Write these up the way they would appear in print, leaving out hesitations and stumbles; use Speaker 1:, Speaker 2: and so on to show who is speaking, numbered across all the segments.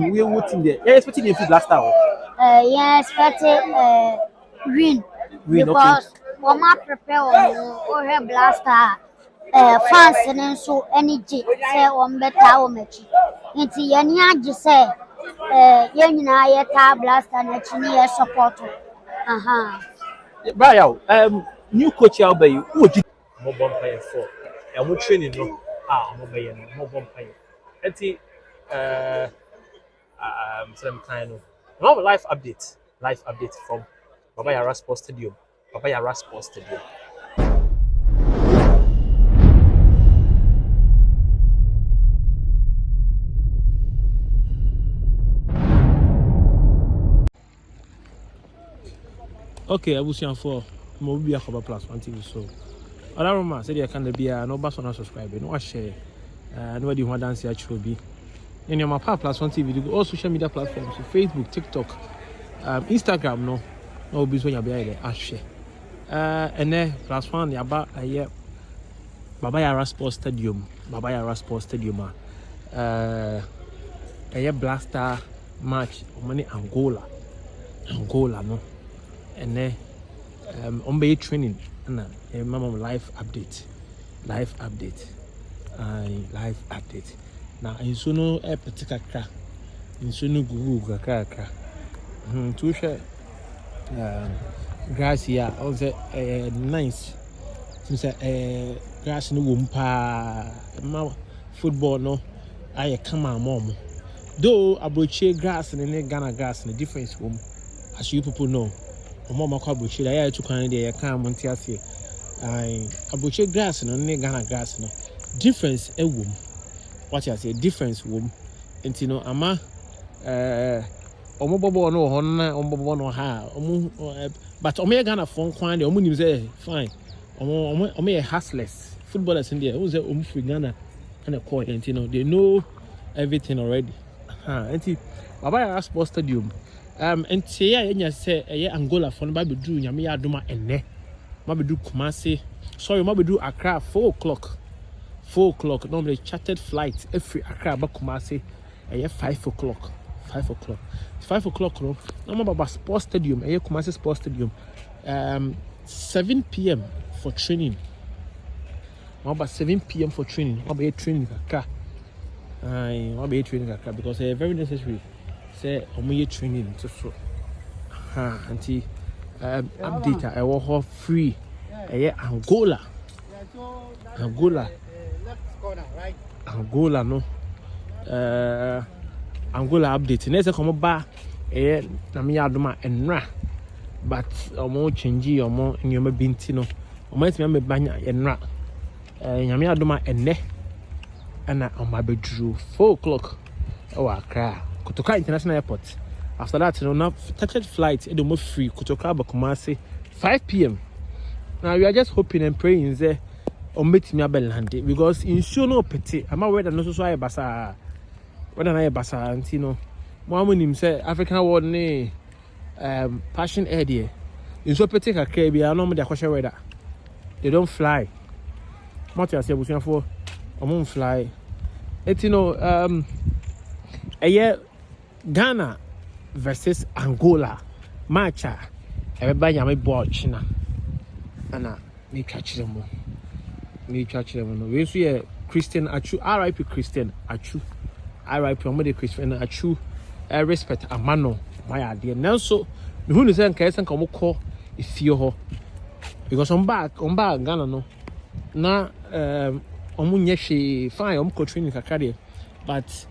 Speaker 1: We are waiting there. Yeah, expecting a feed last hour.
Speaker 2: Yeah, expected win
Speaker 1: Win, okay.
Speaker 2: because Wama prepare or blaster fans and so energy say on better match. Into Yanya just say Yanina Yata blaster and Chini support.
Speaker 1: Yeah, Brian, new coach Albay, who would you mobile empire for? And we training no mobile empire. Eti some kind of now live update from Baba Yara Sports Stadium. Baba Yara Sports Stadium. Okay, I will see you for Mobile Cover Plus One TV. So, other Roma said, I can't be no bus on subscribe, no share, nobody want dance here, be. In your Mapa Plus One TV, all social media platforms, Facebook, TikTok, Instagram, no be when you're behind there, share. And then Plus One, you're about a year. Baba Yara Sports Stadium, a year blaster match, money Angola, no. And then on training and mama live update now in sono a particular in sono google kaka to share grass here also nice since grass no wumpa football no I come on mom though abroche grass and Ghana grass and the difference as you people know Mama Kabuchi, I had to kind of a calm on Tiasi. I abuche grass and only Ghana grass. No difference a womb. What I say, difference womb. And you know, Ama Omobobo no Hona, Omobobo no ha, but Omega Ghana phone quantity, Omunim say, fine. Ome hustless footballers in there, who's a Umfri Ghana and a court, and you know, they know everything already. And Baba Sports Stadium. And say I say Angola for no be do nyame adoma enne ma be do Kumasi sorry ma be do Accra 4 o'clock normally chartered flight every Accra ba Kumasi 5 o'clock 5 o'clock no ma Baba Sports Stadium Kumasi Sports Stadium 7 p.m. for training ma 7 p.m. for training ma be training Accra because very necessary say omoye training to so anti update I will free Angola no Angola update next come ba na me adoma enra but omo change omo nyoma binti no omo etime me banya enra nyame adoma enne ana omo bedru 4 o'clock Accra Kotoka International Airport. After that, now chartered flight, it almost free. Kotoka Bakumasi, 5 p.m. Now we are just hoping and praying there on meet me land because in sure no petty. I'm aware that no so I basa. Whether I basa and you know, Mohamed say African world ne passion area. In so petty a Caribbean, I know me the question whether they don't fly. What I say we for won't fly. It you know Ghana versus Angola match everybody am board China and me catch them no we so Christian Achu RIP Christian Achu RIP omode Christian Achu respect amano my idea now so me hu no say nka esen come call ifie ho because on back Ghana no na omunye hwe fine omko training kakade but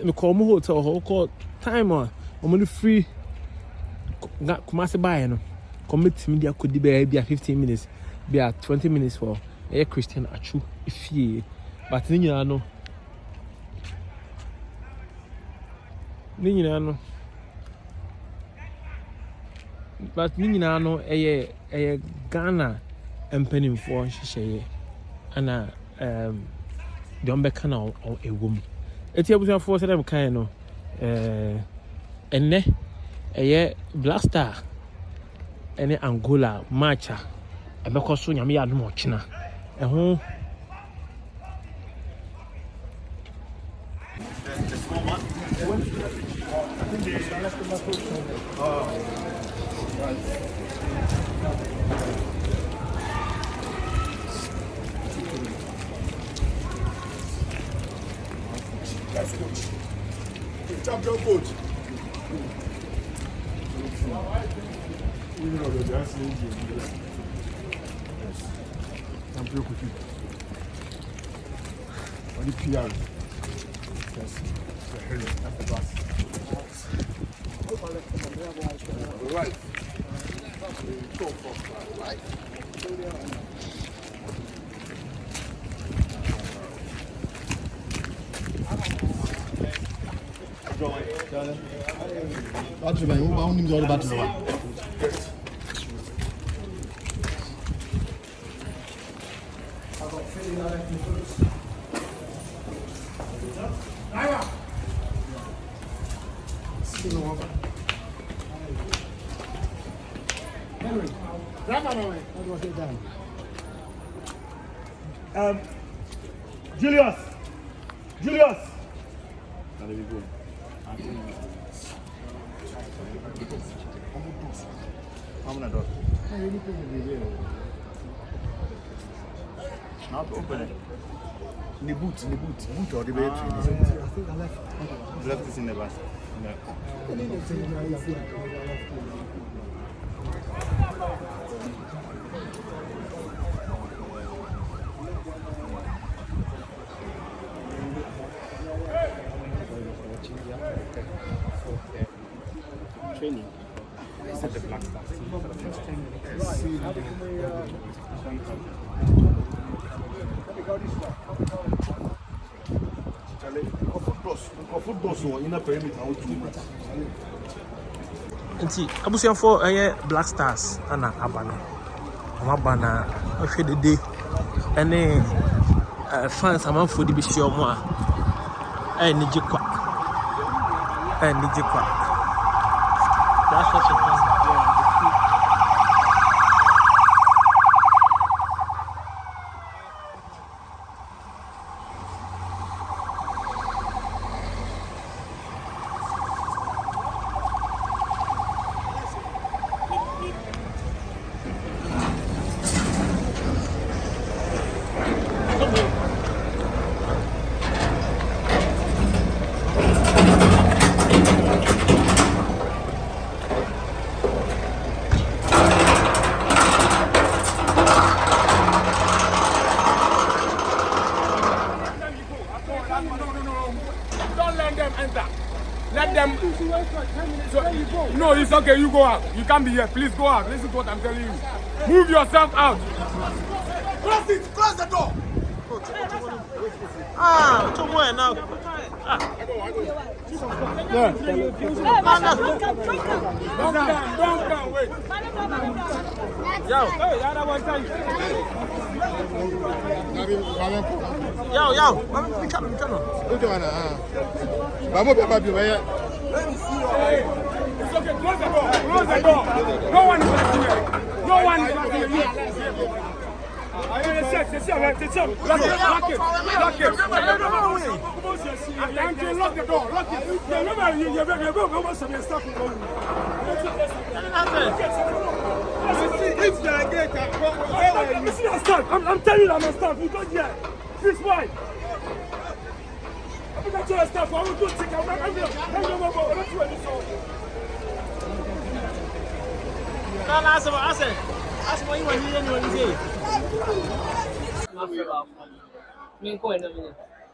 Speaker 1: me call my hotel call time on free Kumasi buy no commit media could be 15 minutes be 20 minutes for a Christian Achu if but you know but you know a Ghana and penny for she and don't be kind of a woman. It's able force them kind of enne blaster any Angola matcha e be koso nyame ya no china e ho the small one
Speaker 3: That's coach. Champion coach. Champion coach. On the PR. Yes. That's the boss. Right. Right. Battery man, who bound him to the battery man? Julius. There we go. How many doors? Not open it. In the boot or the battery. I think I left this in the bus. No. Training. It's at the Black Star for the first time.
Speaker 1: Nti abusuafo Black Stars ana abano. Amabana ahwe dede ene fans amanfo di bi hye omo a ni gikwa. That's such a thing.
Speaker 4: Let them. So, no, it's okay. You go out. You can't be here. Please go out. Listen to what I'm telling you. Move yourself out. Close it. Close the door.
Speaker 1: To where now?
Speaker 4: Yeah. Don't come. Wait.
Speaker 1: Yo.
Speaker 4: Hey, other one time.
Speaker 1: Yo. We can.
Speaker 4: Let me see. It's okay. Close the door. Close the door. No one is here. No one is here. Lock the door. Lock it. I'm telling you, I'm a staff. You don't hear. This why. I'm not your staff. I will do it.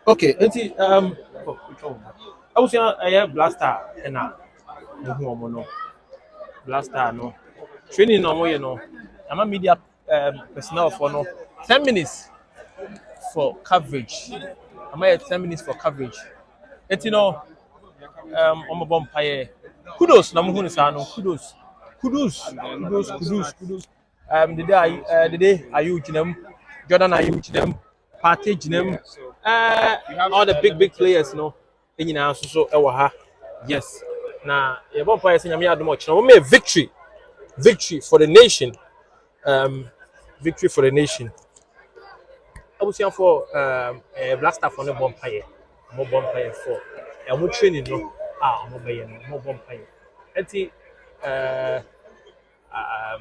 Speaker 1: Okay, enti abusia Blaster na muhu omo no Blaster no training no mo ye no ama media personnel for no 10 minutes for coverage. Ama 10 minutes for coverage. Enti no omo bompaye kudos na muhu ni sa no kudos. The day are you them Jordan are you them party them all the big players no enyina so e wo ha. Yes, na ye bompaye se nyame adom ochina wo me victory for the nation. Victory for the nation. Abusian for Blaster for no bompaye for ɛho training no ɔmo bɛyɛ no ɔmo bɔ mpaeɛ ɛnti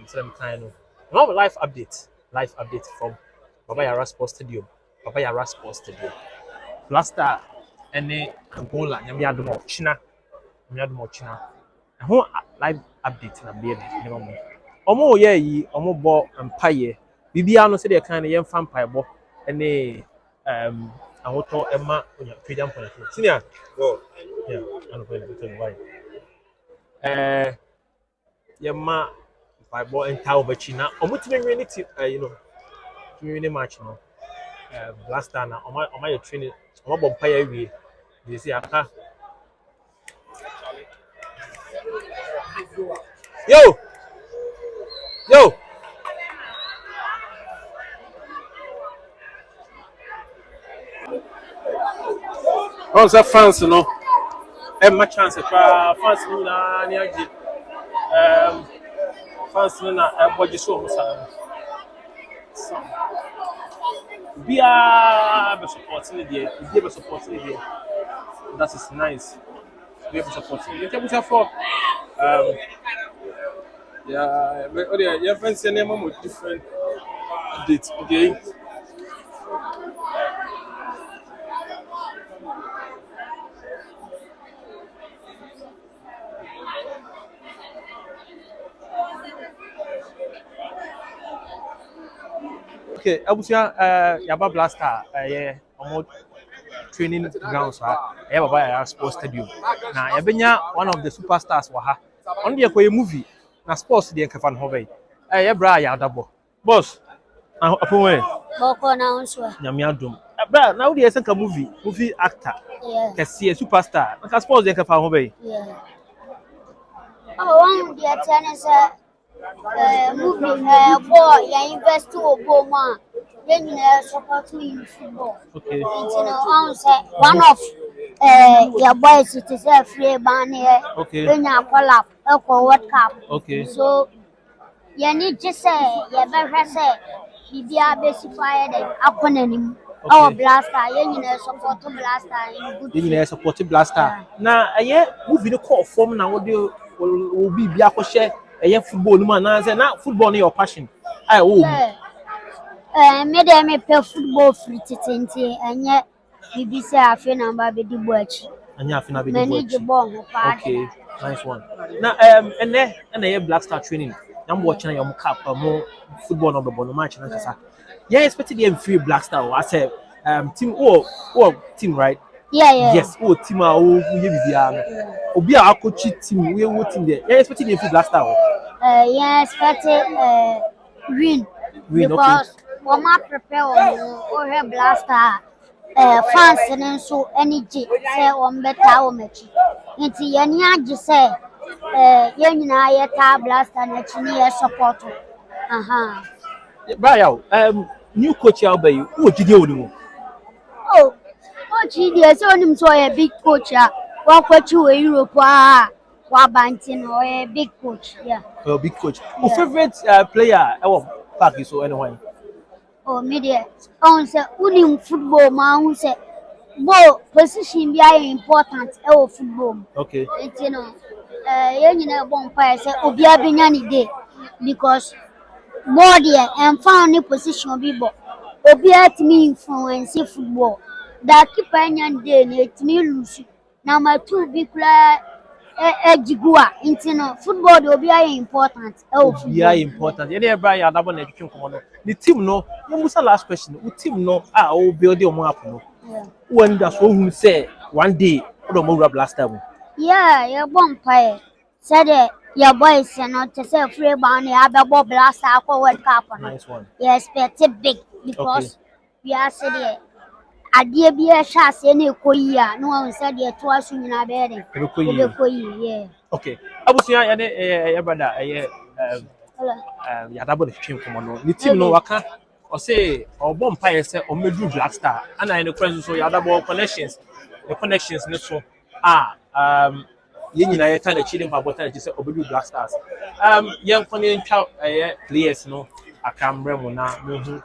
Speaker 1: sɛ kind no now live update from Baba Yara Sports Stadium Blaster ɛne Angola nyamiadom China ɛho live update na bɛyɛ no ne ɔmo yɛ yi ɔmo bɔ mpaeɛ bibia no sɛ deɛ kan no yɛmfa mpaebɔ ɛne ahotɔ ɛma onya freedom point senior go yeah ano pɛ tell me why yɛma mpaebɔ entaw bɛkyi na ɔmo tumi nwe ne ti you know tumi ne match no Blaster na ɔma yɛ training ɔma bɔ mpaeɛ awie de si aka yo on the fans no my chance fans no na ni agi fans no na boje so mo sa bia be supporting there that is nice we be supporting you can for yeah but your fans say name mo different updates okay. Okay, abusia yaba Blaster omo training grounds Baba Yara Sports Stadium. Na yabenya one of the superstars wa ha. On dey koye movie na sports dey nkafa no hobe. Bra ya adabo. Boss, apon
Speaker 2: Boko na unso.
Speaker 1: Nyamiadom. Bra na wo dey senka movie actor.
Speaker 2: Yeah.
Speaker 1: Kese superstar. Nka sports dey nkafa hobe.
Speaker 2: Yeah. Oh, one dey tennis movie boy ya invest to Obama. Then support me in football.
Speaker 1: Okay.
Speaker 2: One of your boys it is a free ban here.
Speaker 1: Okay.
Speaker 2: When you collab World Cup.
Speaker 1: Okay.
Speaker 2: So you need to say you better say Bibia specify them upon him. Our Blaster, you support Blaster in good.
Speaker 1: You support Blaster. Na movie no call form na what will be bia ko share football man na football na your passion.
Speaker 2: Me pay football free titi enye bibi say afi na ba be di boachi
Speaker 1: anya afi na be di
Speaker 2: boachi
Speaker 1: okay nice one na ene Blaster training na mo watch na your cap mo football no be no match na kasa expected them free Blaster I say team team right yes team we bibia no obi a coach team we team there expected them free Blaster
Speaker 2: expected win because Mama prepare or Blaster fans and so energy say on better match. Into Yanya just say Yanina Blaster and Chini support.
Speaker 1: Brian, new coach Albay, who did you do?
Speaker 2: Oh, GDS on him so a big coach. What coach you Europe? Wabantin or a big coach, yeah.
Speaker 1: A big coach. Who favorite player? Park is so anyway.
Speaker 2: Oh, media. On say, winning football, man, say, ball position be important. Football.
Speaker 1: Okay.
Speaker 2: It's you bonfire say, Obia Binyani day because more there and found a position be ball. Obia to me influence football. That keep any day, it me lose. Now my two big Jigua, football will be important.
Speaker 1: Important. You Brian, that one education come on. The team no. You must last question. The team no. Oh, build your map no. When that's what who say one day. Odo Blaster.
Speaker 2: Yeah, your bonfire said your boys not to say free bound. You have a Blaster for World Cup.
Speaker 1: Nice one.
Speaker 2: You expect it big because we are said Adia be a chance any koya. No one said you twice in a bed. Yeah.
Speaker 1: Okay. I was here, brother. Yadabo the team come on. The team no waka or say or bonfire say or medru Blaster. And I know friends so Yadabo connections. The connections not so yɛn nyinaa yɛka n'akyi de mpaboa te sɛ obedu Black Stars yɛn kɔ ne ntwa players no akambrɛ mu na mehu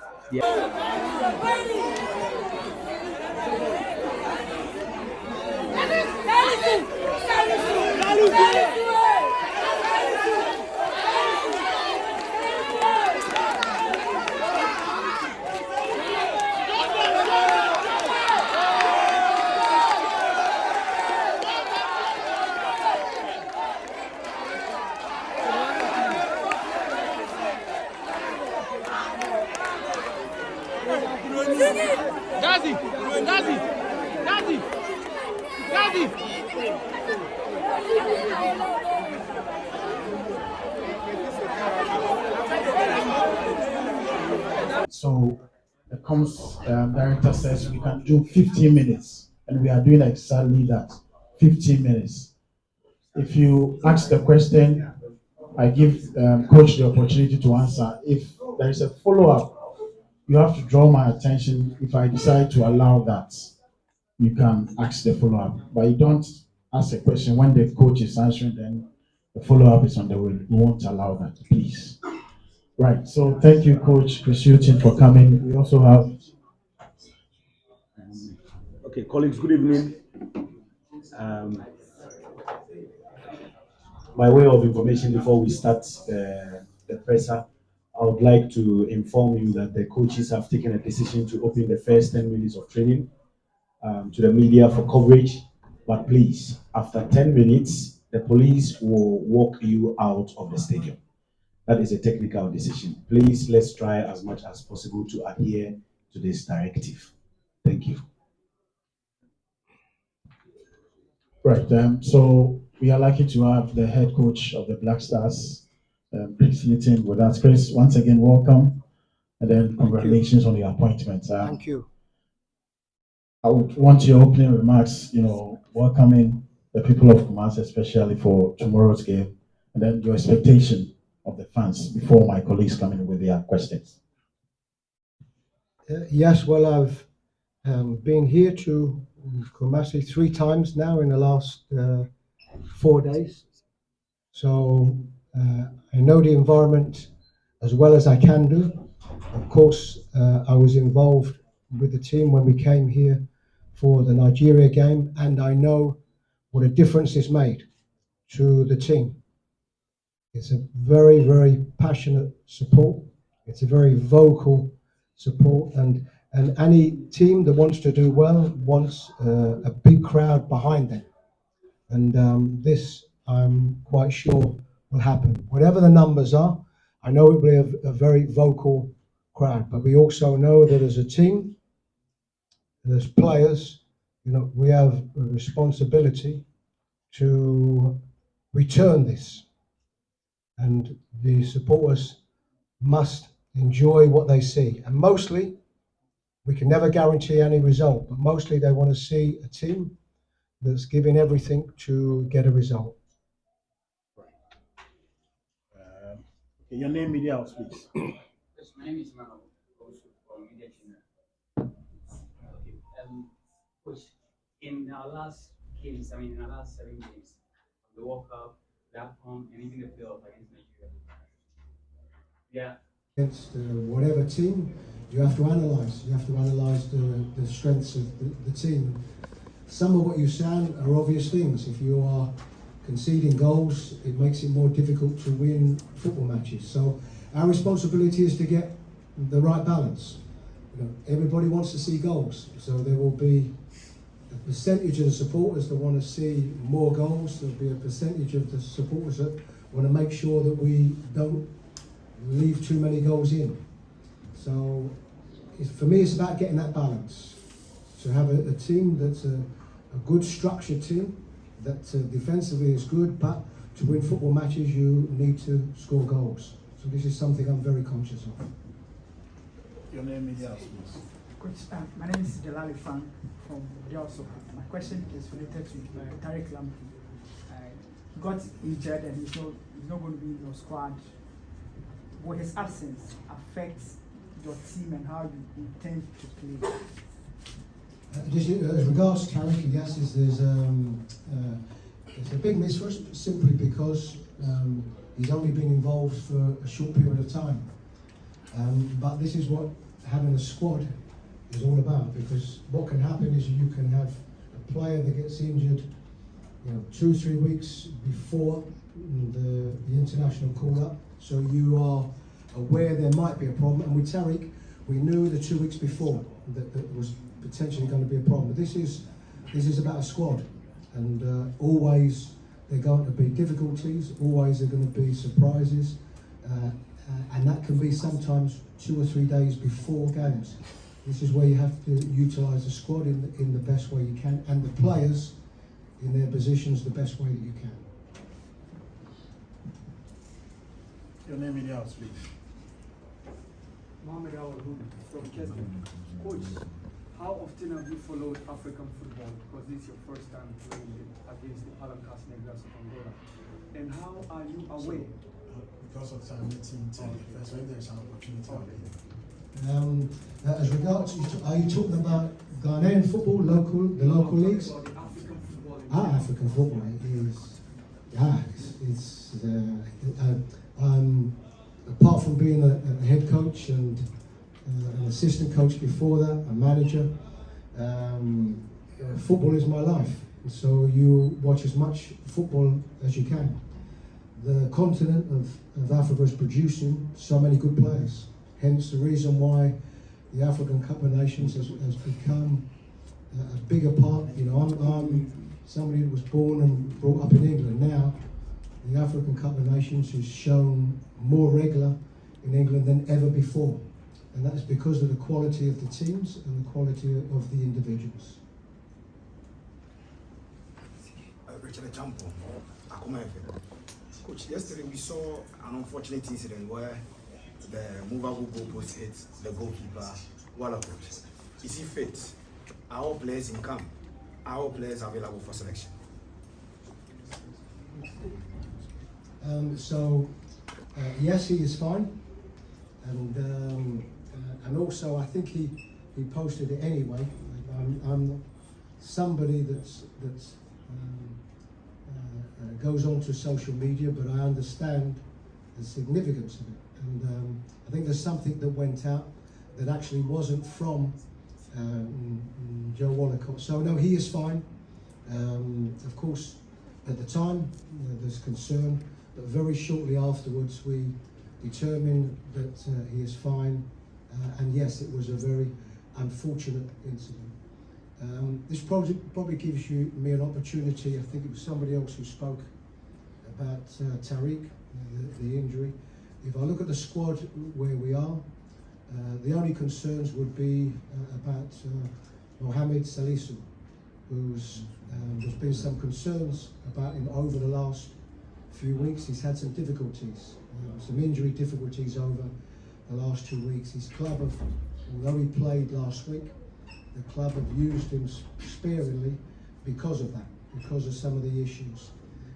Speaker 5: So the comms director says we can do 15 minutes, and we are doing exactly that, 15 minutes. If you ask the question, I give coach the opportunity to answer. If there is a follow-up, you have to draw my attention. If I decide to allow that, you can ask the follow-up. But you don't ask a question when the coach is answering, then the follow-up is on the way. We won't allow that, please. Right, so thank you, Coach Chris Houghton, for coming. We also have...
Speaker 6: Okay, colleagues, good evening. By way of information, before we start the presser, I would like to inform you that the coaches have taken a decision to open the first 10 minutes of training to the media for coverage. But please, after 10 minutes, the police will walk you out of the stadium. That is a technical decision. Please, let's try as much as possible to adhere to this directive. Thank you.
Speaker 5: Right, so we are lucky to have the head coach of the Black Stars, Chris Houghton, with us. Chris, once again, welcome, and then congratulations on your appointment.
Speaker 7: Thank you.
Speaker 5: I would want your opening remarks, welcoming the people of Kumasi, especially for tomorrow's game, and then your expectation of the fans before my colleagues come in with their questions.
Speaker 7: Yes, well, I've been here to Kumasi 3 times now in the last 4 days. So I know the environment as well as I can do. Of course, I was involved with the team when we came here for the Nigeria game, and I know what a difference it's made to the team. It's a very, very passionate support. It's a very vocal support, and any team that wants to do well wants a big crowd behind them. And this, I'm quite sure, will happen. Whatever the numbers are, I know it will be a very vocal crowd, but we also know that as a team, as players, we have a responsibility to return this. And the supporters must enjoy what they see. And mostly, we can never guarantee any result, but mostly they want to see a team that's giving everything to get a result.
Speaker 5: Okay, your name, media house, please.
Speaker 8: Yes, my name is Mano, also from Media China. Okay, Coach, in our last games, in our last 7 games, the World Cup, the AFCON, and even the playoff against Nigeria. Yeah.
Speaker 7: Against whatever team, you have to analyse. You have to analyse the strengths of the team. Some of what you say are obvious things. If you are conceding goals, it makes it more difficult to win football matches. So our responsibility is to get the right balance. Everybody wants to see goals, so there will be a percentage of the supporters that want to see more goals. There'll be a percentage of the supporters that want to make sure that we don't leave too many goals in. So for me, it's about getting that balance. To have a team that's a good structured team, that defensively is good, but to win football matches, you need to score goals. So this is something I'm very conscious of.
Speaker 5: Your name, media house, please.
Speaker 9: Coach, my name is Delali Frank from Diaso. My question is related to Tariq Lamptey. He got injured and he's not going to be in your squad. Will his absence affect your team and how you intend to play?
Speaker 7: Just as regards to Tariq, yes, there's a big miss for us simply because he's only been involved for a short period of time. But this is what having a squad is all about, because what can happen is you can have a player that gets injured 2-3 weeks before the international call-up, so you are aware there might be a problem. And with Tariq, we knew the 2 weeks before that was potentially going to be a problem. This is about a squad, and always there are going to be difficulties, always there are going to be surprises, and that can be sometimes 2 or 3 days before games. This is where you have to utilise the squad in the best way you can, and the players in their positions the best way that you can.
Speaker 5: Your name in the house, please.
Speaker 10: Mohamed Awal from Kesden. Coach, how often have you followed African football? Because this is your first time playing against the Palancas Negras of Angola. And how are you aware?
Speaker 5: Because of time, meeting first when there's an opportunity.
Speaker 7: As regards, are you talking about Ghanaian football, the local leagues?
Speaker 10: African football.
Speaker 7: African football is apart from being a head coach and an assistant coach before that, a manager, football is my life. So you watch as much football as you can. The continent of Africa is producing so many good players. Hence the reason why the African Cup of Nations has become a bigger part. You know, I'm somebody who was born and brought up in England. Now, the African Cup of Nations is shown more regular in England than ever before. And that is because of the quality of the teams and the quality of the individuals.
Speaker 11: Richard Champo, Coach, yesterday we saw an unfortunate incident where the movable goalpost hit the goalkeeper, YawBabo. Is he fit? Are all players in camp? Are all players available for selection?
Speaker 7: Yes, he is fine, and also I think he posted it anyway. I'm somebody that goes on to social media, but I understand the significance of it, and I think there's something that went out that actually wasn't from Joe Walcott. So no, he is fine. Of course, at the time there's concern, but very shortly afterwards we determined that he is fine, and yes, it was a very unfortunate incident. This probably gives me an opportunity. I think it was somebody else who spoke about Tariq, the injury. If I look at the squad where we are, the only concerns would be about Mohamed Salisu, who's there's been some concerns about him over the last few weeks. He's had some difficulties, some injury difficulties over the last 2 weeks. His club although he played last week, the club have used him sparingly because of that, because of some of the issues.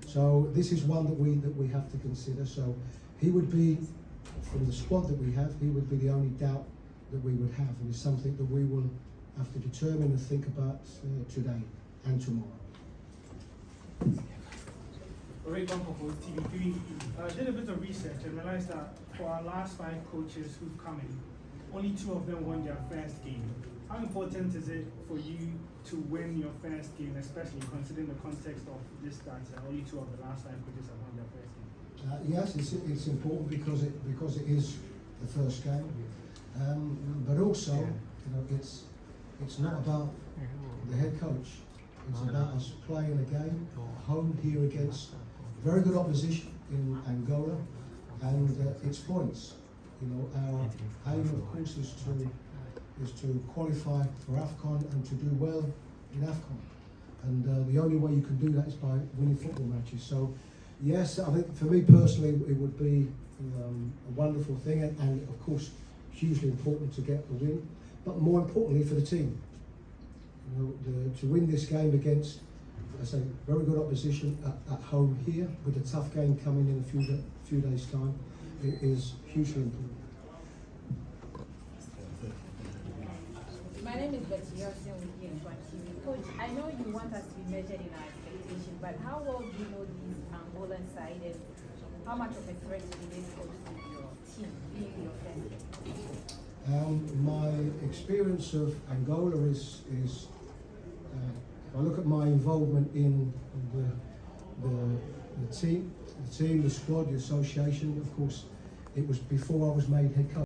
Speaker 7: So this is one that we have to consider. So he would be, from the squad that we have, he would be the only doubt that we would have, and it's something that we will have to determine and think about today and tomorrow.
Speaker 9: YawBabo for TV3. Did a bit of research and realized that for our last 5 coaches who've come in, only 2 of them won their first game. How important is it for you to win your first game, especially considering the context of this, that only 2 of the last 5 coaches have won their first game?
Speaker 7: Yes, it's important because it is the first game, but also it's not about the head coach. It's about us playing a game at home here against very good opposition in Angola, and it's points. You know, our aim, of course, is to qualify for AFCON and to do well in AFCON. And the only way you can do that is by winning football matches. So, yes, I think for me personally, it would be a wonderful thing, and of course, hugely important to get the win. But more importantly, for the team, you know, to win this game against, as I say, very good opposition at home here, with a tough game coming in a few days' time, it is hugely important.
Speaker 12: My name is Betty Yosin with YawBabo TV. Coach, I know you want us to be measured in our expectation, but how well do you know this Angolan side, and how much of a threat do they pose to your team, being your friend?
Speaker 7: My experience of Angola is if I look at my involvement in the team, the squad, the association. Of course, it was before I was made head coach.